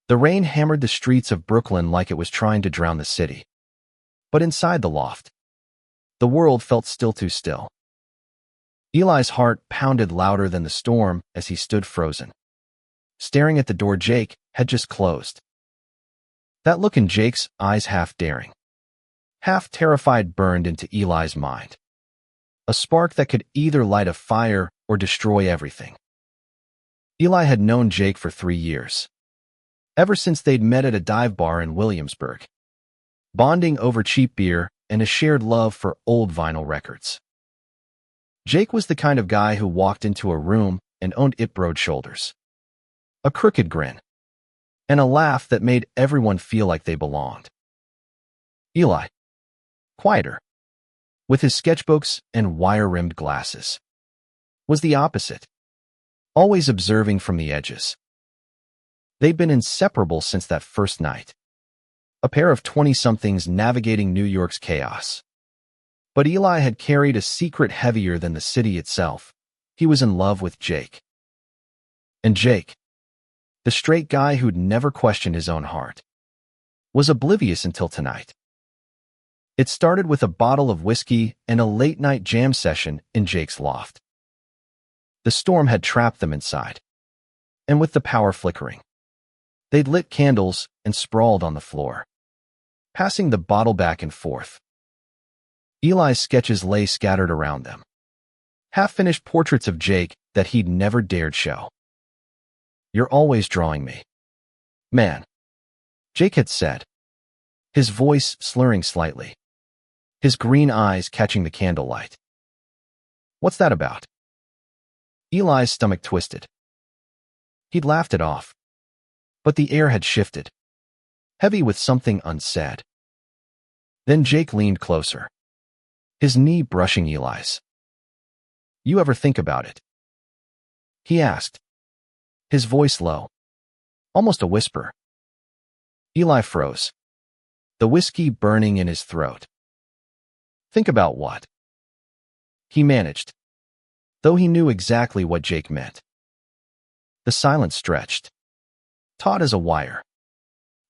The rain hammered the streets of Brooklyn like it was trying to drown the city. But inside the loft, the world felt still too still. Eli's heart pounded louder than the storm as he stood frozen, staring at the door Jake had just closed. That look in Jake's eyes, half daring, half terrified, burned into Eli's mind. A spark that could either light a fire or destroy everything. Eli had known Jake for 3 years, ever since they'd met at a dive bar in Williamsburg, bonding over cheap beer and a shared love for old vinyl records. Jake was the kind of guy who walked into a room and owned it, broad shoulders, a crooked grin, and a laugh that made everyone feel like they belonged. Eli, quieter, with his sketchbooks and wire-rimmed glasses, was the opposite, always observing from the edges. They'd been inseparable since that first night, a pair of 20-somethings navigating New York's chaos. But Eli had carried a secret heavier than the city itself. He was in love with Jake. And Jake, the straight guy who'd never questioned his own heart, was oblivious until tonight. It started with a bottle of whiskey and a late-night jam session in Jake's loft. The storm had trapped them inside, and with the power flickering, they'd lit candles and sprawled on the floor, passing the bottle back and forth. Eli's sketches lay scattered around them, half-finished portraits of Jake that he'd never dared show. "You're always drawing me, man," Jake had said, his voice slurring slightly, his green eyes catching the candlelight. "What's that about?" Eli's stomach twisted. He'd laughed it off, but the air had shifted, heavy with something unsaid. Then Jake leaned closer, his knee brushing Eli's. "You ever think about it?" he asked, his voice low, almost a whisper. Eli froze, the whiskey burning in his throat. "Think about what?" he managed, though he knew exactly what Jake meant. The silence stretched, taut as a wire,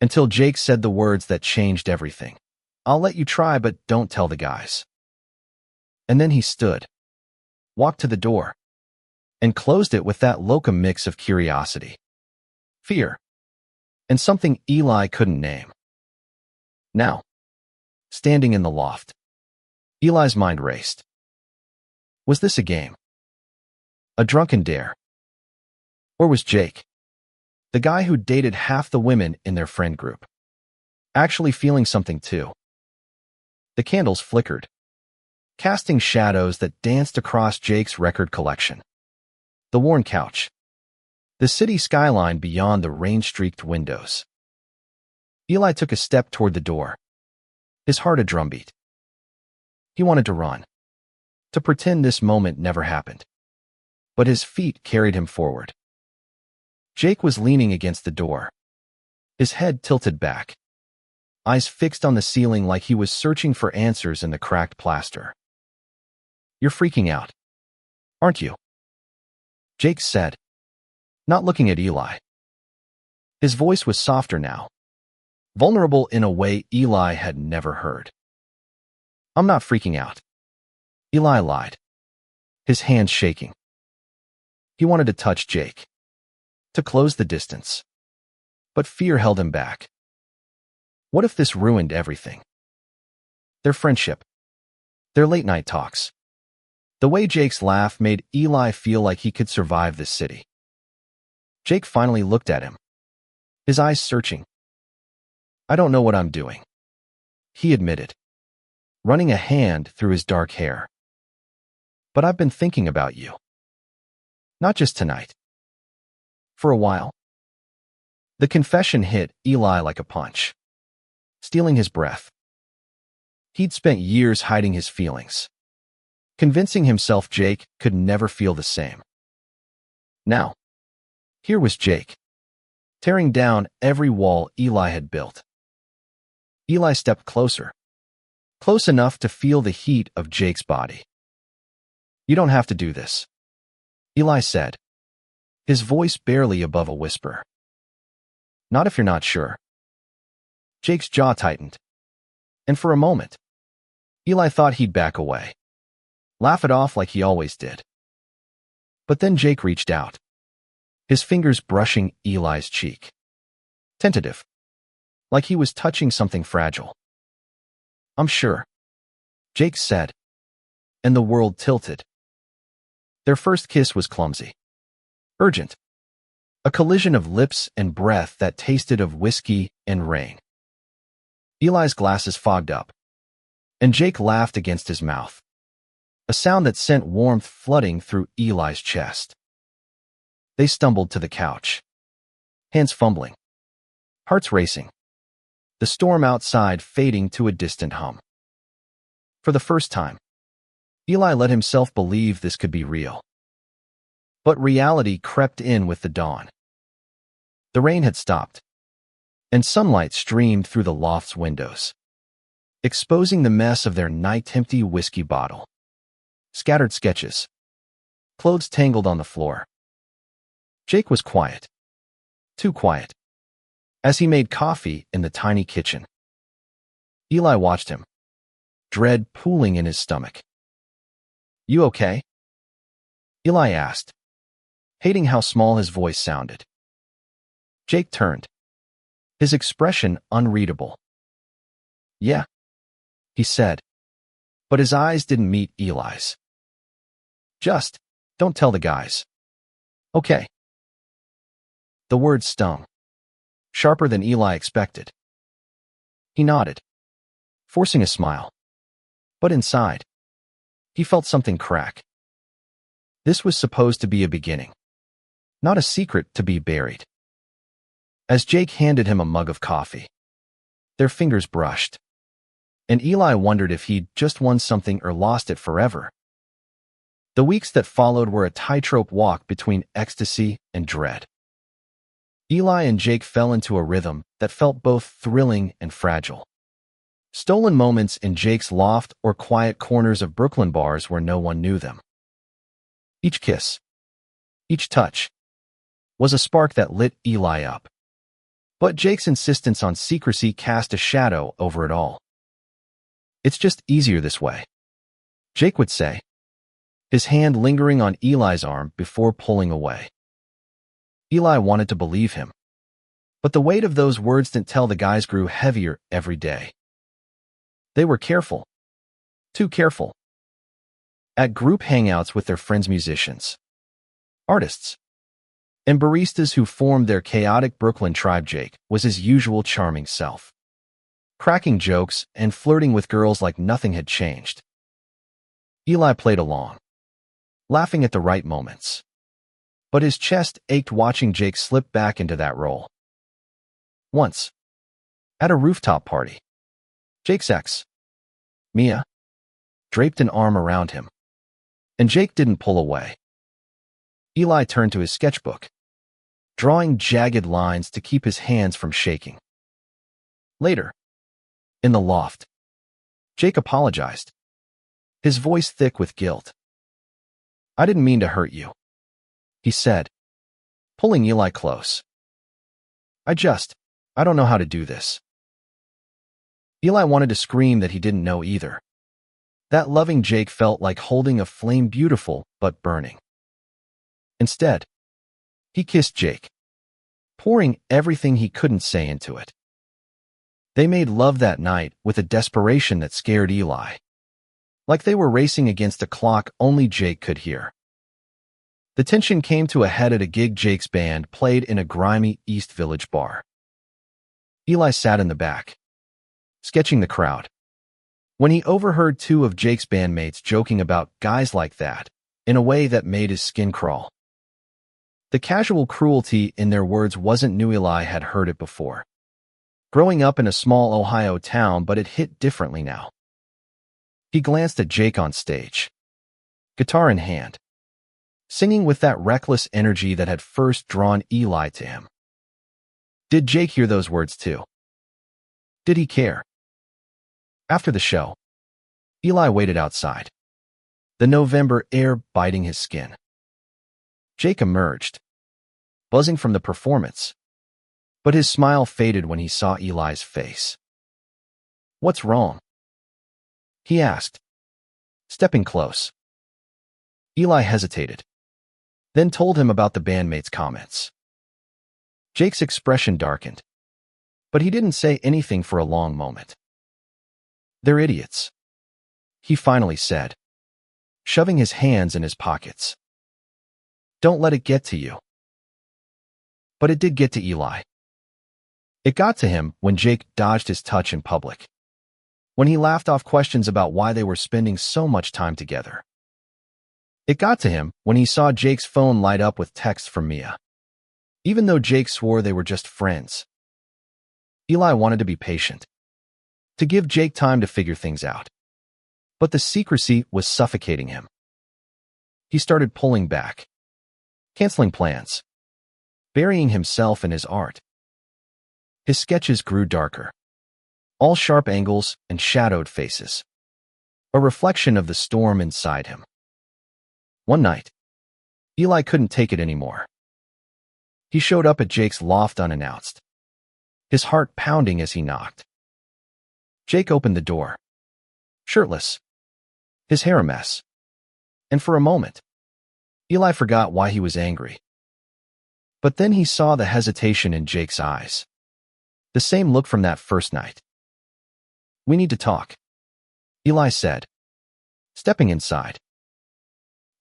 until Jake said the words that changed everything. "I'll let you try, but don't tell the guys." And then he stood, walked to the door, and closed it with that locum mix of curiosity, fear, and something Eli couldn't name. Now, standing in the loft, Eli's mind raced. Was this a game? A drunken dare? Or was Jake, the guy who dated half the women in their friend group, actually feeling something too? The candles flickered, casting shadows that danced across Jake's record collection, the worn couch, the city skyline beyond the rain-streaked windows. Eli took a step toward the door, his heart a drumbeat. He wanted to run, to pretend this moment never happened, but his feet carried him forward. Jake was leaning against the door, his head tilted back, eyes fixed on the ceiling like he was searching for answers in the cracked plaster. "You're freaking out, aren't you?" Jake said, not looking at Eli. His voice was softer now, vulnerable in a way Eli had never heard. "I'm not freaking out," Eli lied, his hands shaking. He wanted to touch Jake, to close the distance, but fear held him back. What if this ruined everything? Their friendship, their late-night talks. The way Jake's laugh made Eli feel like he could survive this city. Jake finally looked at him, his eyes searching. "I don't know what I'm doing," he admitted, running a hand through his dark hair. "But I've been thinking about you. Not just tonight. For a while." The confession hit Eli like a punch, stealing his breath. He'd spent years hiding his feelings, convincing himself Jake could never feel the same. Now, here was Jake, tearing down every wall Eli had built. Eli stepped closer, close enough to feel the heat of Jake's body. "You don't have to do this," Eli said, his voice barely above a whisper. Not if you're not sure. Jake's jaw tightened. And for a moment, Eli thought he'd back away, laugh it off like he always did. But then Jake reached out, his fingers brushing Eli's cheek. Tentative, like he was touching something fragile. I'm sure, Jake said, and the world tilted. Their first kiss was clumsy, urgent, a collision of lips and breath that tasted of whiskey and rain. Eli's glasses fogged up, and Jake laughed against his mouth, a sound that sent warmth flooding through Eli's chest. They stumbled to the couch, hands fumbling, hearts racing, the storm outside fading to a distant hum. For the first time, Eli let himself believe this could be real. But reality crept in with the dawn. The rain had stopped, and sunlight streamed through the loft's windows, exposing the mess of their night-empty whiskey bottle. Scattered sketches, clothes tangled on the floor. Jake was quiet, too quiet, as he made coffee in the tiny kitchen. Eli watched him, dread pooling in his stomach. You okay? Eli asked, hating how small his voice sounded. Jake turned, his expression unreadable. Yeah, he said, but his eyes didn't meet Eli's. Just, don't tell the guys. Okay. The word stung, sharper than Eli expected. He nodded, forcing a smile. But inside, he felt something crack. This was supposed to be a beginning, not a secret to be buried. As Jake handed him a mug of coffee, their fingers brushed, and Eli wondered if he'd just won something or lost it forever. The weeks that followed were a tightrope walk between ecstasy and dread. Eli and Jake fell into a rhythm that felt both thrilling and fragile. Stolen moments in Jake's loft or quiet corners of Brooklyn bars where no one knew them. Each kiss, each touch, was a spark that lit Eli up. But Jake's insistence on secrecy cast a shadow over it all. It's just easier this way, Jake would say, his hand lingering on Eli's arm before pulling away. Eli wanted to believe him, but the weight of those words didn't tell the guys grew heavier every day. They were careful, too careful. At group hangouts with their friends musicians, artists, and baristas who formed their chaotic Brooklyn tribe, Jake was his usual charming self, cracking jokes and flirting with girls like nothing had changed. Eli played along, laughing at the right moments, but his chest ached watching Jake slip back into that role. Once, at a rooftop party, Jake's ex, Mia, draped an arm around him, and Jake didn't pull away. Eli turned to his sketchbook, drawing jagged lines to keep his hands from shaking. Later, in the loft, Jake apologized, his voice thick with guilt. I didn't mean to hurt you, he said, pulling Eli close. I don't know how to do this. Eli wanted to scream that he didn't know either. That loving Jake felt like holding a flame beautiful but burning. Instead, he kissed Jake, pouring everything he couldn't say into it. They made love that night with a desperation that scared Eli, like they were racing against a clock only Jake could hear. The tension came to a head at a gig Jake's band played in a grimy East Village bar. Eli sat in the back, sketching the crowd, when he overheard two of Jake's bandmates joking about guys like that in a way that made his skin crawl. The casual cruelty in their words wasn't new. Eli had heard it before, growing up in a small Ohio town, but it hit differently now. He glanced at Jake on stage, guitar in hand, singing with that reckless energy that had first drawn Eli to him. Did Jake hear those words too? Did he care? After the show, Eli waited outside, the November air biting his skin. Jake emerged, buzzing from the performance, But his smile faded when he saw Eli's face. "What's wrong?" he asked, stepping close. Eli hesitated, then told him about the bandmate's comments. Jake's expression darkened, but he didn't say anything for a long moment. "They're idiots," he finally said, shoving his hands in his pockets. "Don't let it get to you." But it did get to Eli. It got to him when Jake dodged his touch in public, when he laughed off questions about why they were spending so much time together. It got to him when he saw Jake's phone light up with texts from Mia, even though Jake swore they were just friends. Eli wanted to be patient, to give Jake time to figure things out. But the secrecy was suffocating him. He started pulling back, canceling plans, burying himself in his art. His sketches grew darker, all sharp angles and shadowed faces, a reflection of the storm inside him. One night, Eli couldn't take it anymore. He showed up at Jake's loft unannounced, his heart pounding as he knocked. Jake opened the door, shirtless, his hair a mess, and for a moment, Eli forgot why he was angry. But then he saw the hesitation in Jake's eyes, the same look from that first night. "We need to talk," Eli said, stepping inside.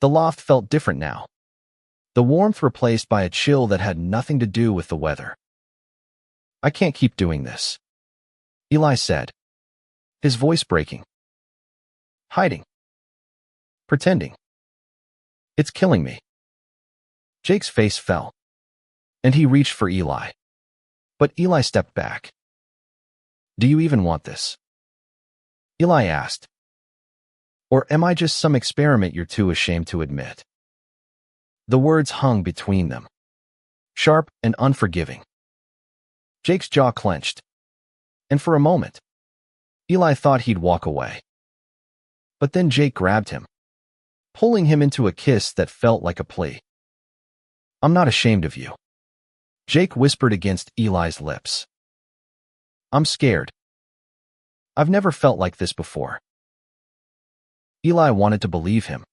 The loft felt different now, the warmth replaced by a chill that had nothing to do with the weather. "I can't keep doing this," Eli said, his voice breaking. "Hiding. Pretending. It's killing me." Jake's face fell, and he reached for Eli. But Eli stepped back. "Do you even want this?" Eli asked. "Or am I just some experiment you're too ashamed to admit?" The words hung between them, sharp and unforgiving. Jake's jaw clenched, and for a moment, Eli thought he'd walk away. But then Jake grabbed him, pulling him into a kiss that felt like a plea. "I'm not ashamed of you," Jake whispered against Eli's lips. "I'm scared. I've never felt like this before." Eli wanted to believe him,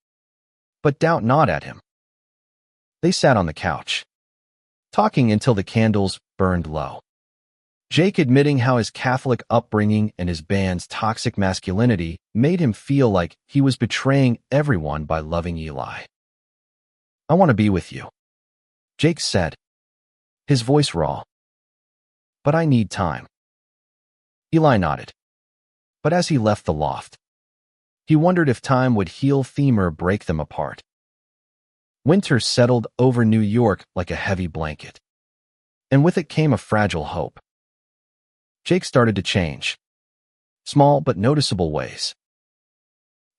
but doubt gnawed at him. They sat on the couch, talking until the candles burned low. Jake admitting how his Catholic upbringing and his band's toxic masculinity made him feel like he was betraying everyone by loving Eli. "I want to be with you," Jake said, his voice raw. "But I need time." Eli nodded. But as he left the loft, he wondered if time would heal them or break them apart. Winter settled over New York like a heavy blanket, and with it came a fragile hope. Jake started to change, small but noticeable ways.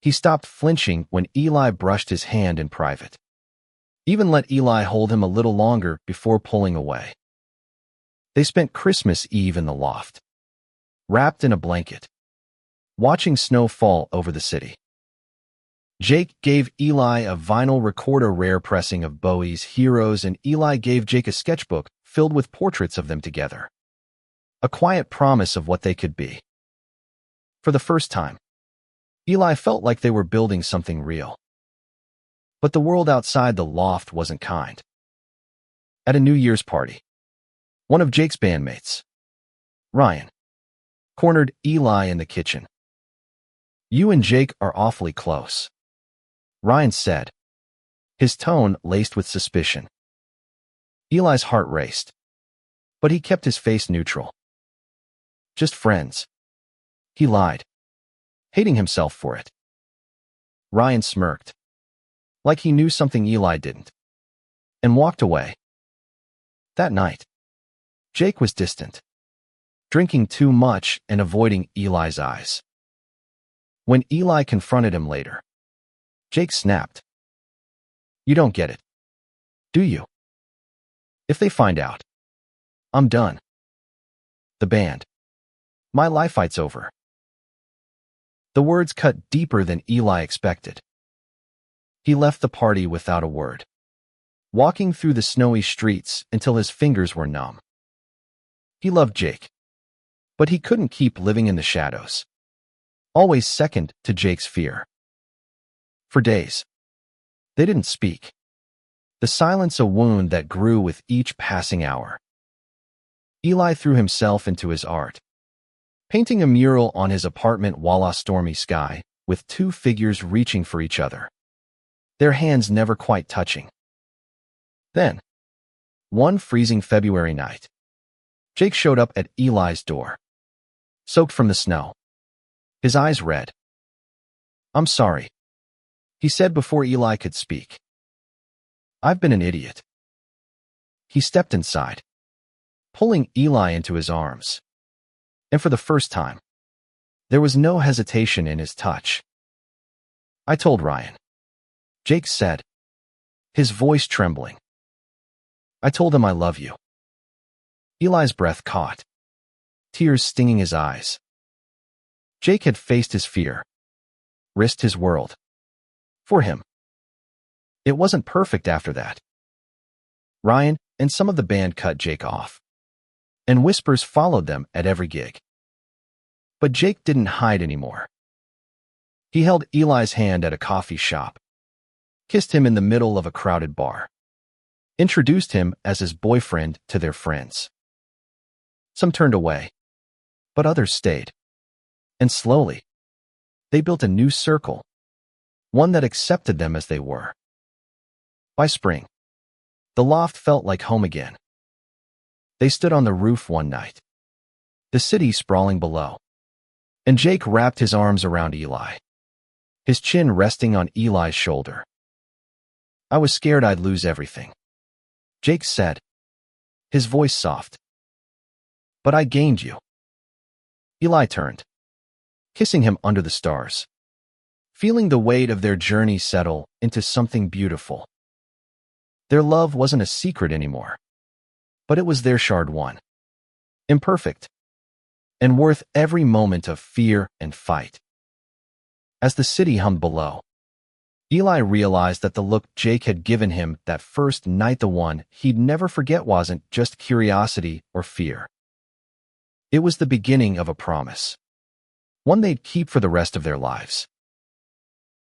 He stopped flinching when Eli brushed his hand in private, even let Eli hold him a little longer before pulling away. They spent Christmas Eve in the loft, wrapped in a blanket, watching snow fall over the city. Jake gave Eli a vinyl recorder rare pressing of Bowie's Heroes, and Eli gave Jake a sketchbook filled with portraits of them together, a quiet promise of what they could be. For the first time, Eli felt like they were building something real. But the world outside the loft wasn't kind. At a New Year's party, one of Jake's bandmates, Ryan, cornered Eli in the kitchen. "You and Jake are awfully close," Ryan said, his tone laced with suspicion. Eli's heart raced, but he kept his face neutral. "Just friends," he lied, hating himself for it. Ryan smirked, like he knew something Eli didn't, and walked away. That night, Jake was distant, drinking too much and avoiding Eli's eyes. When Eli confronted him later, Jake snapped. "You don't get it, do you? If they find out, I'm done. The band. My life fight's over." The words cut deeper than Eli expected. He left the party without a word, walking through the snowy streets until his fingers were numb. He loved Jake, but he couldn't keep living in the shadows, always second to Jake's fear. For days, they didn't speak. The silence a wound that grew with each passing hour. Eli threw himself into his art, painting a mural on his apartment while a stormy sky, with two figures reaching for each other, their hands never quite touching. Then, one freezing February night, Jake showed up at Eli's door, soaked from the snow, his eyes red. "I'm sorry," he said before Eli could speak. "I've been an idiot." He stepped inside, pulling Eli into his arms. And for the first time, there was no hesitation in his touch. "I told Ryan," Jake said, his voice trembling. "I told him I love you." Eli's breath caught, tears stinging his eyes. Jake had faced his fear, risked his world. For him. It wasn't perfect after that. Ryan and some of the band cut Jake off, and whispers followed them at every gig. But Jake didn't hide anymore. He held Eli's hand at a coffee shop, kissed him in the middle of a crowded bar, introduced him as his boyfriend to their friends. Some turned away, but others stayed. And slowly, they built a new circle, one that accepted them as they were. By spring, the loft felt like home again. They stood on the roof one night, the city sprawling below, and Jake wrapped his arms around Eli, his chin resting on Eli's shoulder. "I was scared I'd lose everything," Jake said, his voice soft. "But I gained you." Eli turned, kissing him under the stars, feeling the weight of their journey settle into something beautiful. Their love wasn't a secret anymore, but it was their shard one, imperfect, and worth every moment of fear and fight. As the city hummed below, Eli realized that the look Jake had given him that first night, the one he'd never forget, wasn't just curiosity or fear. It was the beginning of a promise, one they'd keep for the rest of their lives.